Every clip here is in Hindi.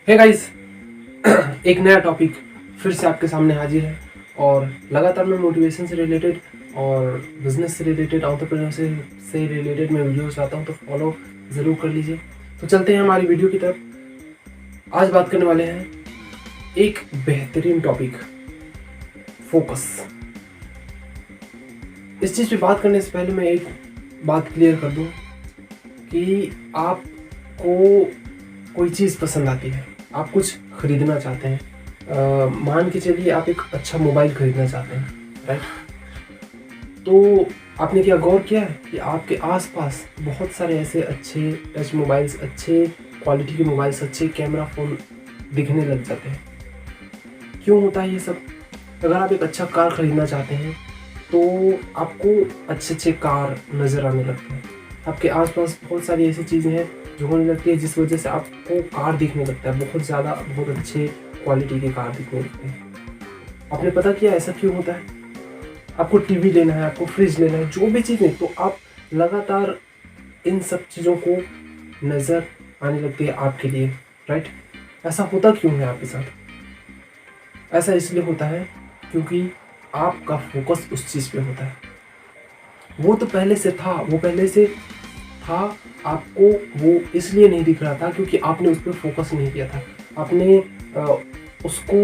हे गाइस, एक नया टॉपिक फिर से आपके सामने हाजिर है। और लगातार मैं मोटिवेशन से रिलेटेड और बिजनेस से रिलेटेड, एंटरप्रेन्योरशिप से रिलेटेड मैं वीडियोस लाता हूँ, तो फॉलो ज़रूर कर लीजिए। तो चलते हैं हमारी वीडियो की तरफ। आज बात करने वाले हैं एक बेहतरीन टॉपिक, फोकस। इस चीज़ पे बात करने से पहले मैं एक बात क्लियर कर दूं कि आपको कोई चीज़ पसंद आती है, आप कुछ खरीदना चाहते हैं, मान के चलिए आप एक अच्छा मोबाइल खरीदना चाहते हैं, राइट। तो आपने क्या गौर किया है कि आपके आसपास बहुत सारे ऐसे अच्छे टच मोबाइल्स, अच्छे क्वालिटी के मोबाइल्स, अच्छे कैमरा फ़ोन दिखने लग जाते हैं। क्यों होता है ये सब? अगर आप एक अच्छा कार खरीदना चाहते हैं तो आपको अच्छे अच्छे कार नज़र आने लगते हैं। आपके आसपास बहुत सारी ऐसी चीज़ें हैं जो होने लगती है जिस वजह से आपको कार दिखने लगता है, बहुत ज़्यादा बहुत अच्छे क्वालिटी के कार दिखने लगते हैं। आपने पता किया ऐसा क्यों होता है? आपको टीवी लेना है, आपको फ्रिज लेना है, जो भी चीज़ें, तो आप लगातार इन सब चीज़ों को नज़र आने लगती है आपके लिए, राइट। ऐसा होता क्यों है आपके साथ? ऐसा इसलिए होता है क्योंकि आपका फोकस उस चीज़ पे होता है। वो तो पहले से था, वो पहले से था, आपको वो इसलिए नहीं दिख रहा था क्योंकि आपने उस पर फोकस नहीं किया था, आपने उसको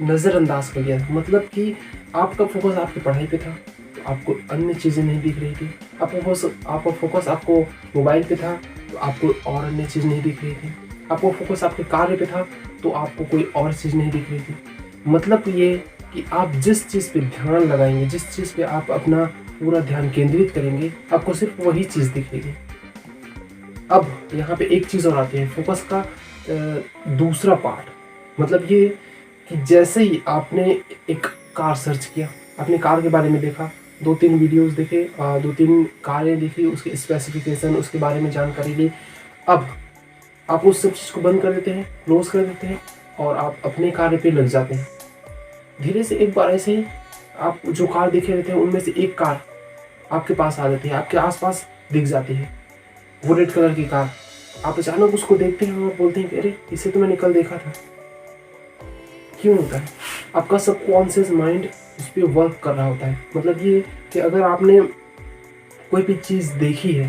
नज़रअंदाज कर दिया था। मतलब कि आपका फोकस आपकी पढ़ाई पे था, तो आपको अन्य चीज़ें नहीं दिख रही थी। आपका फोकस आपको मोबाइल पे था, तो आपको और अन्य चीज़ नहीं दिख रही थी। आपको फोकस आपके कार्य पे था, तो आपको कोई और चीज़ नहीं दिख रही थी। मतलब ये कि आप जिस चीज़ पे ध्यान लगाएंगे, जिस चीज़ पे आप अपना पूरा ध्यान केंद्रित करेंगे, आपको सिर्फ वही चीज़ दिखेगी। अब यहाँ पे एक चीज़ और आती है, फोकस का दूसरा पार्ट। मतलब ये कि जैसे ही आपने एक कार सर्च किया, आपने कार के बारे में देखा, 2-3 वीडियोस देखे, 2-3 कारें देखी, उसके स्पेसिफिकेशन, उसके बारे में जानकारी ली। अब आप उस सब चीज़ को बंद कर देते हैं, क्लोज कर देते हैं और आप अपने कार्य पे लग जाते हैं। धीरे से एक बार ऐसे ही आप जो कार देखे रहते हैं उनमें से एक कार आपके पास आ जाती है, आपके आसपास दिख जाती है, वो रेड कलर की कार। आप अचानक उसको देखते हैं और बोलते हैं कि अरे, इसे तो मैंने कल देखा था। क्यों होता है? आपका सबकॉन्शियस माइंड उस पर वर्क कर रहा होता है। मतलब ये कि अगर आपने कोई भी चीज़ देखी है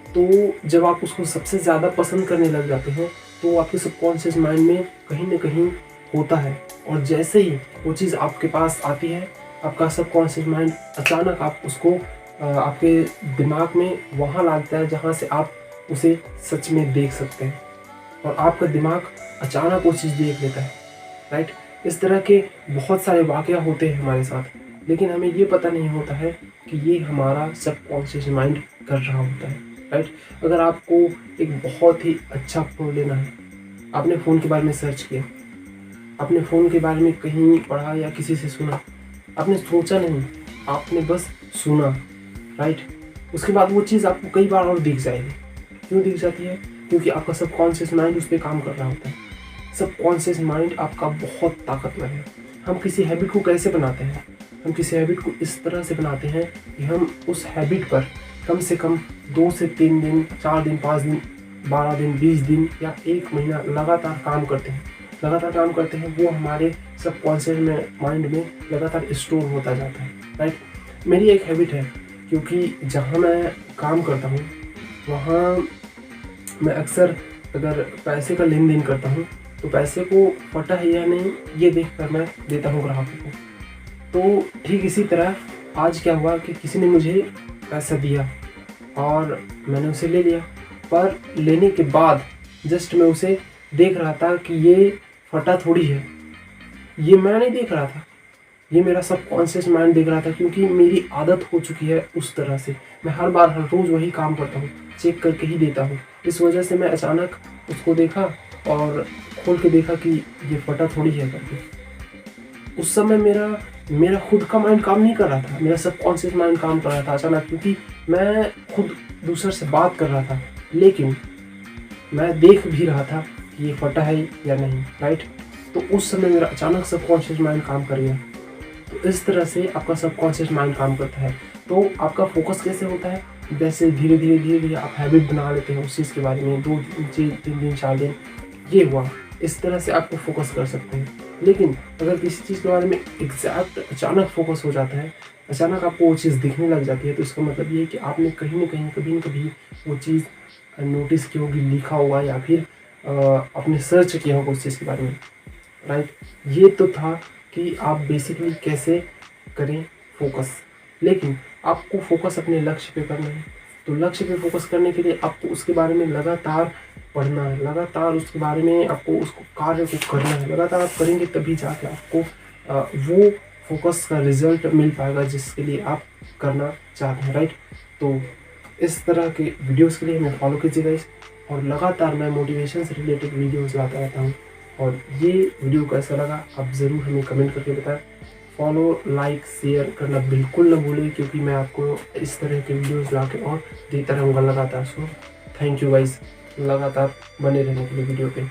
तो जब आप उसको सबसे ज़्यादा पसंद करने लग जाते हैं तो आपके सबकॉन्शियस माइंड में कहीं ना कहीं होता है, और जैसे ही वो चीज़ आपके पास आती है, आपका सबकॉन्शियस माइंड अचानक आप उसको आपके दिमाग में वहाँ लाता है जहाँ से आप उसे सच में देख सकते हैं, और आपका दिमाग अचानक वो चीज़ देख लेता है, राइट। इस तरह के बहुत सारे वाक़या होते हैं हमारे साथ, लेकिन हमें ये पता नहीं होता है कि ये हमारा सबकॉन्शियस माइंड कर रहा होता है, राइट। अगर आपको एक बहुत ही अच्छा फ़ोन लेना है, आपने फ़ोन के बारे में सर्च किया, आपने फ़ोन के बारे में कहीं पढ़ा या किसी से सुना, आपने सोचा नहीं, आपने बस सुना, राइट। उसके बाद वो चीज़ आपको कई बार और दिख जाएगी। क्यों दिख जाती है? क्योंकि आपका सबकॉन्शियस माइंड उस पर काम कर रहा होता है। सबकॉन्शियस माइंड आपका बहुत ताकतवर है। हम किसी हैबिट को कैसे बनाते हैं? हम किसी हैबिट को इस तरह से बनाते हैं कि हम उस हैबिट पर कम से कम 2 से 3 दिन, 4 दिन, 5 दिन, 12 दिन, 20 दिन या 1 महीना लगातार काम करते हैं। वो हमारे सबकॉन्शियस माइंड में लगातार स्टोर होता जाता है, राइट। मेरी एक हैबिट है, क्योंकि जहाँ मैं काम करता हूँ वहाँ मैं अक्सर अगर पैसे का लेन देन करता हूँ तो पैसे को फटा है या नहीं ये देख कर मैं देता हूँ ग्राहकों को। तो ठीक इसी तरह आज क्या हुआ कि किसी ने मुझे पैसा दिया और मैंने उसे ले लिया, पर लेने के बाद जस्ट मैं उसे देख रहा था कि ये फटा थोड़ी है, ये मैं नहीं देख रहा था, ये मेरा सबकॉन्शियस माइंड देख रहा था, क्योंकि मेरी आदत हो चुकी है उस तरह से। मैं हर बार हर रोज़ वही काम करता हूँ, चेक करके ही देता हूँ। इस वजह से मैं अचानक उसको देखा और खोल के देखा कि ये फटा थोड़ी है करके। उस समय मेरा खुद का माइंड काम नहीं कर रहा था, मेरा सबकॉन्शियस माइंड काम कर रहा था अचानक, क्योंकि मैं खुद दूसरे से बात कर रहा था, लेकिन मैं देख भी रहा था कि ये फटा है या नहीं, राइट। तो उस समय मेरा अचानक सबकॉन्शियस माइंड काम कर गया। तो इस तरह से आपका सबकॉन्शियस माइंड काम करता है। तो आपका फोकस कैसे होता है? जैसे धीरे धीरे आप हैबिट बना लेते हैं उस चीज़ के बारे में, 2 दिन, 3 दिन, 4 दिन, ये हुआ, इस तरह से आपको फोकस कर सकते हैं। लेकिन अगर किसी चीज़ के बारे में एग्जैक्ट अचानक फोकस हो जाता है, अचानक आपको वो चीज़ दिखने लग जाती है, तो इसका मतलब ये है कि आपने कहीं न कहीं, कभी न कभी वो चीज़ नोटिस की होगी, लिखा होगा या फिर आपने सर्च किया होगा उस चीज़ के बारे में, राइट। ये तो था कि आप बेसिकली कैसे करें फोकस। लेकिन आपको फोकस अपने लक्ष्य पे करना है, तो लक्ष्य पे फोकस करने के लिए आपको उसके बारे में लगातार पढ़ना है, लगातार उसके बारे में आपको उसको कार्य को करना है। लगातार आप करेंगे तभी जाके आपको वो फोकस का रिजल्ट मिल पाएगा जिसके लिए आप करना चाहते हैं, राइट। तो इस तरह के वीडियोस के लिए हमें फॉलो कीजिए गाइस, और लगातार मैं मोटिवेशन से रिलेटेड वीडियोस लाता रहता हूँ। और ये वीडियो कैसा लगा आप ज़रूर हमें कमेंट करके बताएं। फॉलो, लाइक, शेयर करना बिल्कुल न भूलें, क्योंकि मैं आपको इस तरह के वीडियोस ला के और देता रहूँगा लगातार। सो थैंक यू गाइस, लगातार बने रहने के लिए वीडियो पे।